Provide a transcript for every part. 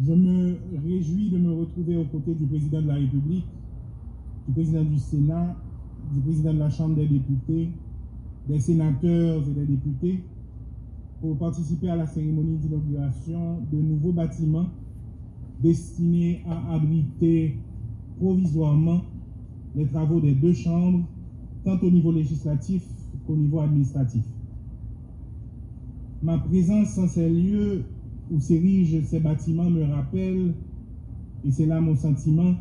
Je me réjouis de me retrouver aux côtés du président de la République, du président du Sénat, du président de la Chambre des députés, des sénateurs et des députés pour participer à la cérémonie d'inauguration de nouveaux bâtiments destinés à abriter provisoirement les travaux des deux chambres, tant au niveau législatif qu'au niveau administratif. Ma présence en ces lieux où s'érigent ces bâtiments me rappelle, et c'est là mon sentiment,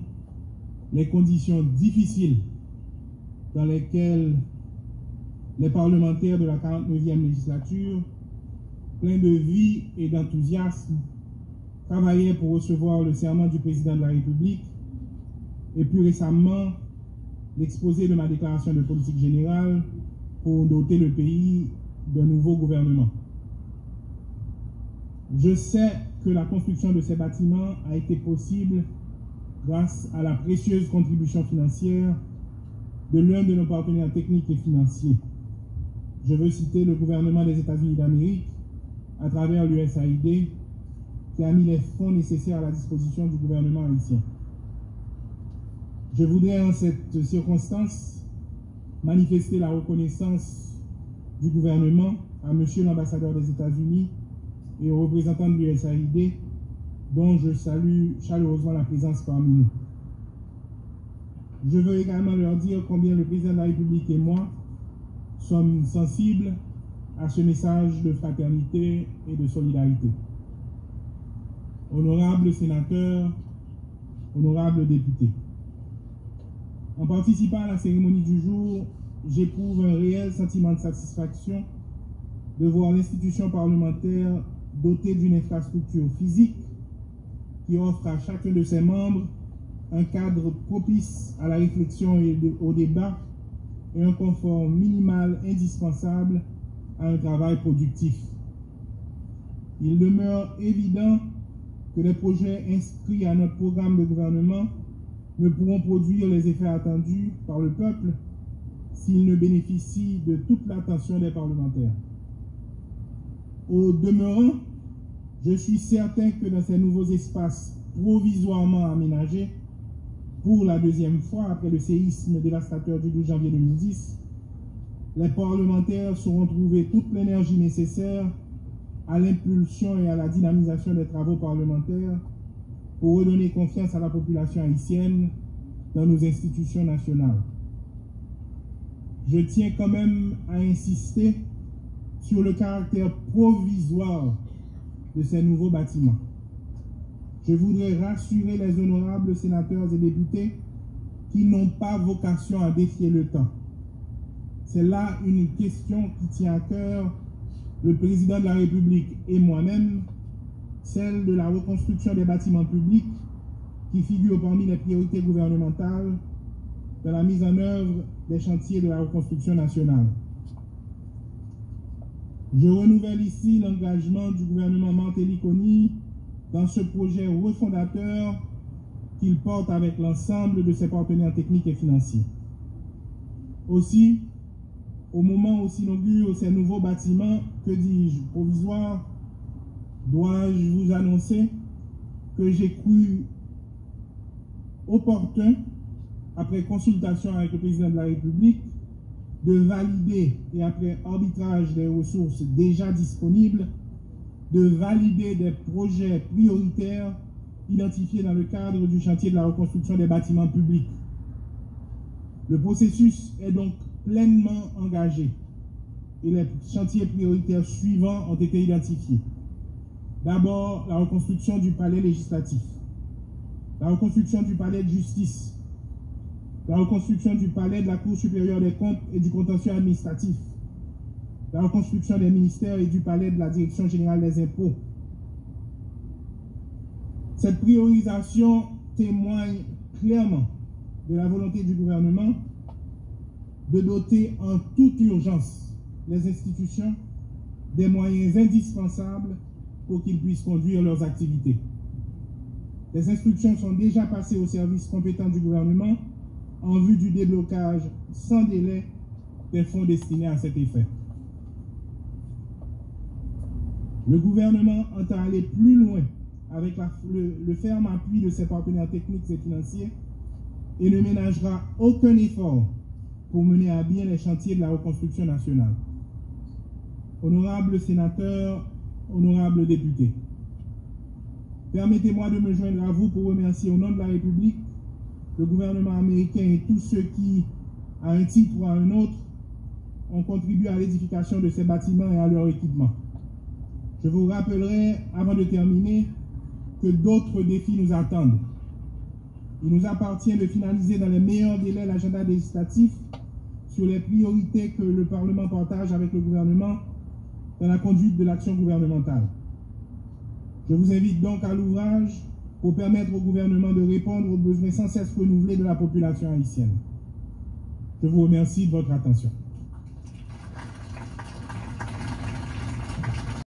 les conditions difficiles dans lesquelles les parlementaires de la 49e législature, pleins de vie et d'enthousiasme, travaillaient pour recevoir le serment du président de la République et plus récemment l'exposé de ma déclaration de politique générale pour doter le pays d'un nouveau gouvernement. Je sais que la construction de ces bâtiments a été possible grâce à la précieuse contribution financière de l'un de nos partenaires techniques et financiers. Je veux citer le gouvernement des États-Unis d'Amérique à travers l'USAID qui a mis les fonds nécessaires à la disposition du gouvernement haïtien. Je voudrais en cette circonstance manifester la reconnaissance du gouvernement à Monsieur l'ambassadeur des États-Unis et aux représentants de l'USAID, dont je salue chaleureusement la présence parmi nous. Je veux également leur dire combien le président de la République et moi sommes sensibles à ce message de fraternité et de solidarité. Honorables sénateurs, honorables députés, en participant à la cérémonie du jour, j'éprouve un réel sentiment de satisfaction de voir l'institution parlementaire dotée d'une infrastructure physique qui offre à chacun de ses membres un cadre propice à la réflexion et au débat et un confort minimal indispensable à un travail productif. Il demeure évident que les projets inscrits à notre programme de gouvernement ne pourront produire les effets attendus par le peuple s'ils ne bénéficient de toute l'attention des parlementaires. Au demeurant, je suis certain que dans ces nouveaux espaces provisoirement aménagés, pour la deuxième fois après le séisme dévastateur du 12 janvier 2010, les parlementaires sauront trouver toute l'énergie nécessaire à l'impulsion et à la dynamisation des travaux parlementaires pour redonner confiance à la population haïtienne dans nos institutions nationales. Je tiens quand même à insister sur le caractère provisoire de ces nouveaux bâtiments. Je voudrais rassurer les honorables sénateurs et députés qui n'ont pas vocation à défier le temps. C'est là une question qui tient à cœur le président de la République et moi-même, celle de la reconstruction des bâtiments publics qui figure parmi les priorités gouvernementales dans la mise en œuvre des chantiers de la reconstruction nationale. Je renouvelle ici l'engagement du gouvernement Martelly-Kony dans ce projet refondateur qu'il porte avec l'ensemble de ses partenaires techniques et financiers. Aussi, au moment où s'inaugurent ces nouveaux bâtiments, que dis-je, provisoires, dois-je vous annoncer que j'ai cru opportun, après consultation avec le président de la République, de valider, et après arbitrage des ressources déjà disponibles, de valider des projets prioritaires identifiés dans le cadre du chantier de la reconstruction des bâtiments publics. Le processus est donc pleinement engagé et les chantiers prioritaires suivants ont été identifiés. D'abord, la reconstruction du palais législatif, la reconstruction du palais de justice, la reconstruction du palais de la Cour supérieure des comptes et du contentieux administratif, la reconstruction des ministères et du palais de la Direction générale des impôts. Cette priorisation témoigne clairement de la volonté du gouvernement de doter en toute urgence les institutions des moyens indispensables pour qu'ils puissent conduire leurs activités. Les instructions sont déjà passées aux services compétents du gouvernement en vue du déblocage sans délai des fonds destinés à cet effet. Le gouvernement entend aller plus loin avec le ferme appui de ses partenaires techniques et financiers et ne ménagera aucun effort pour mener à bien les chantiers de la reconstruction nationale. Honorables sénateurs, honorables députés, permettez-moi de me joindre à vous pour remercier au nom de la République le gouvernement américain et tous ceux qui, à un titre ou à un autre, ont contribué à l'édification de ces bâtiments et à leur équipement. Je vous rappellerai, avant de terminer, que d'autres défis nous attendent. Il nous appartient de finaliser dans les meilleurs délais l'agenda législatif sur les priorités que le Parlement partage avec le gouvernement dans la conduite de l'action gouvernementale. Je vous invite donc à l'ouvrage pour permettre au gouvernement de répondre aux besoins sans cesse renouvelés de la population haïtienne. Je vous remercie de votre attention.